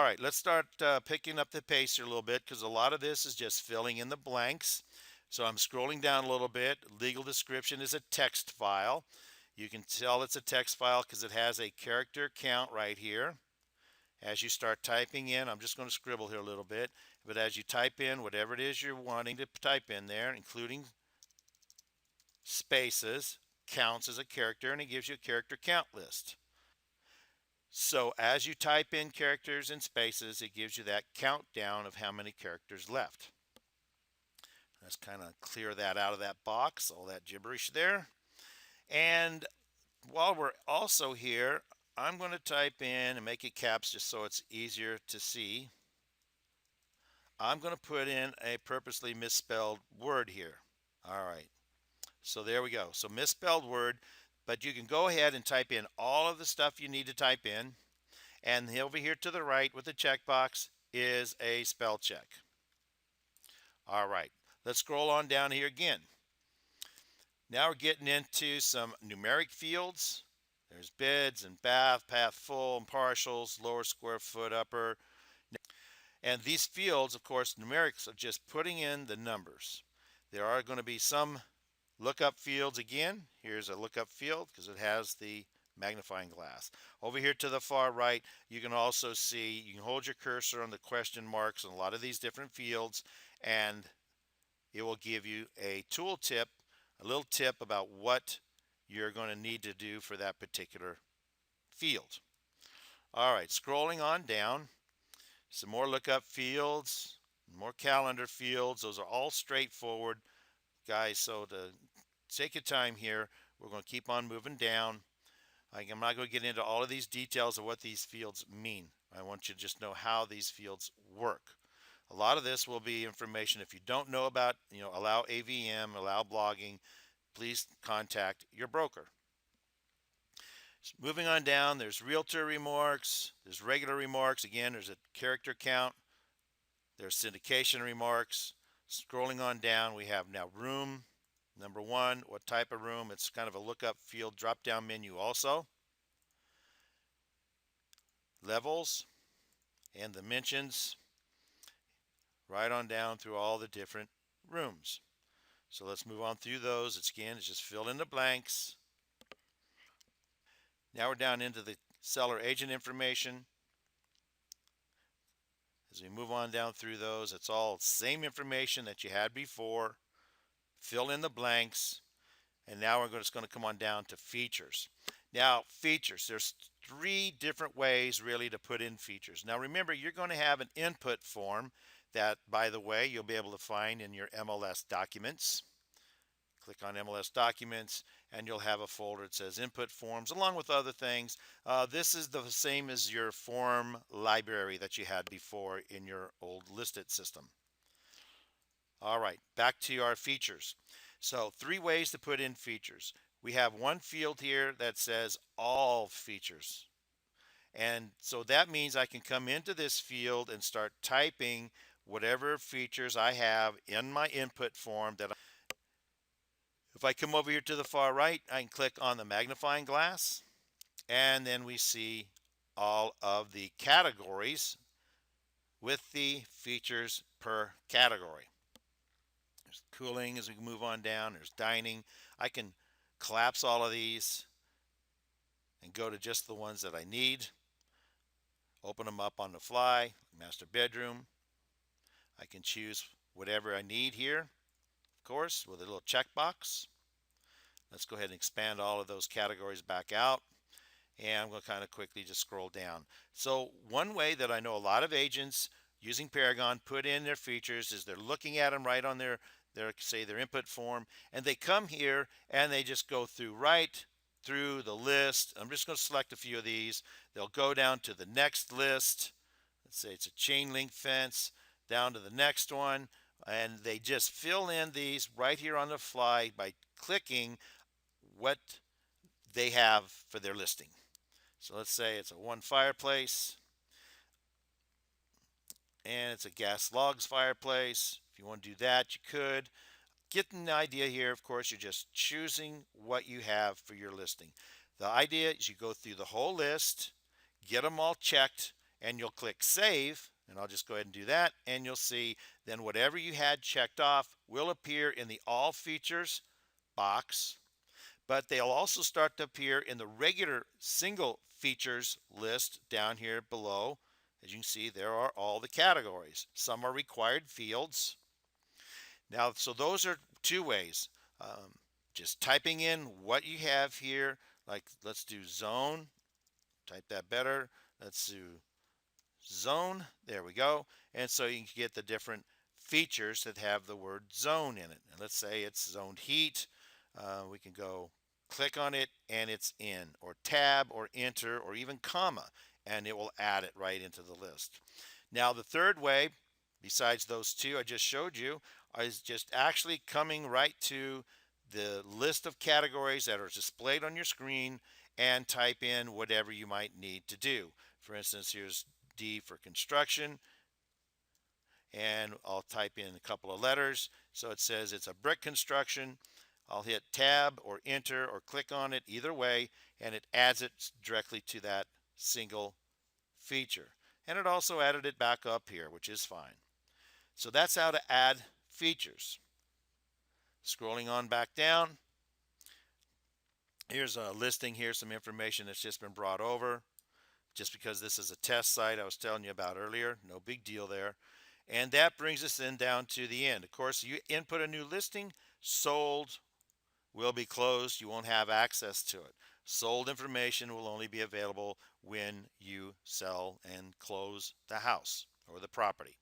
All right, let's start picking up the pace here a little bit because a lot of this is just filling in the blanks. So I'm scrolling down a little bit. Legal description is a text file. You can tell it's a text file because it has a character count right here. As you start typing in, I'm just going to scribble here a little bit, but as you type in whatever it is you're wanting to type in there, including spaces, counts as a character, and it gives you a character count list. So as you type in characters and spaces, it gives you that countdown of how many characters left. Let's kind of clear that out of that box, all that gibberish there. And while we're also here, I'm going to type in and make it caps just so it's easier to see. I'm going to put in a purposely misspelled word here. All right, so there we go. So misspelled word, but you can go ahead and type in all of the stuff you need to type in. And over here to the right with the checkbox is a spell check. All right, let's scroll on down here again. Now we're getting into some numeric fields. There's bids and bath, path full and partials, lower square foot, upper. And these fields, of course, numerics are just putting in the numbers. There are going to be some lookup fields again. Here's a lookup field because it has the magnifying glass. Over here to the far right, you can also see, you can hold your cursor on the question marks on a lot of these different fields, and it will give you a tool tip, a little tip about what you're going to need to do for that particular field. All right, scrolling on down, some more lookup fields, more calendar fields. Those are all straightforward, guys. So to take your time here, we're going to keep on moving down. I'm not going to get into all of these details of what these fields mean. I want you to just know how these fields work. A lot of this will be information if you don't know about, allow AVM, allow blogging, please contact your broker. Moving on down, there's Realtor Remarks, there's regular remarks. Again, there's a character count. There's syndication remarks. Scrolling on down, we have now room. Number one, what type of room? It's kind of a lookup field drop-down menu also. Levels and the mentions right on down through all the different rooms. So let's move on through those. It's just fill in the blanks. Now we're down into the seller agent information. As we move on down through those, it's all same information that you had before. Fill in the blanks. And now we're just going to come on down to features. Now, features, there's 3 different ways really to put in features. Now remember, you're going to have an input form that, by the way, you'll be able to find in your MLS documents. Click on MLS documents and you'll have a folder that says input forms along with other things. This is the same as your form library that you had before in your old listed system. All right, back to our features. So 3 ways to put in features. We have one field here that says all features. And so that means I can come into this field and start typing whatever features I have in my input form. If I come over here to the far right, I can click on the magnifying glass, and then we see all of the categories with the features per category. There's cooling as we move on down. There's dining. I can collapse all of these and go to just the ones that I need. Open them up on the fly. Master bedroom. I can choose whatever I need here, of course, with a little checkbox. Let's go ahead and expand all of those categories back out. And I'm going to kind of quickly just scroll down. So one way that I know a lot of agents using Paragon put in their features is they're looking at them right on their input form, and they come here and they just go right through the list. I'm just going to select a few of these. They'll go down to the next list. Let's say it's a chain link fence, down to the next one, and they just fill in these right here on the fly by clicking what they have for their listing. So let's say it's a 1 fireplace and it's a gas logs fireplace. If you want to do that, you could. Getting the idea here, of course, you're just choosing what you have for your listing. The idea is you go through the whole list, get them all checked, and you'll click save, and I'll just go ahead and do that, and you'll see then whatever you had checked off will appear in the all features box, but they'll also start to appear in the regular single features list down here below. As you can see, there are all the categories. Some are required fields. Now, so those are two ways. Um, just typing in what you have here, like let's do zone, type that better. Let's do zone, there we go. And so you can get the different features that have the word zone in it. And let's say it's zoned heat. We can go click on it and it's in, or tab or enter or even comma, and it will add it right into the list. Now the third way, besides those two I just showed you, is just actually coming right to the list of categories that are displayed on your screen and type in whatever you might need to do. For instance, here's D for construction, and I'll type in a couple of letters. So it says it's a brick construction. I'll hit tab or enter or click on it either way, and it adds it directly to that single feature. And it also added it back up here, which is fine. So that's how to add features. Scrolling on back down, here's a listing here, some information that's just been brought over. Just because this is a test site I was telling you about earlier, no big deal there. And that brings us then down to the end. Of course, you input a new listing, sold will be closed. You won't have access to it. Sold information will only be available when you sell and close the house or the property.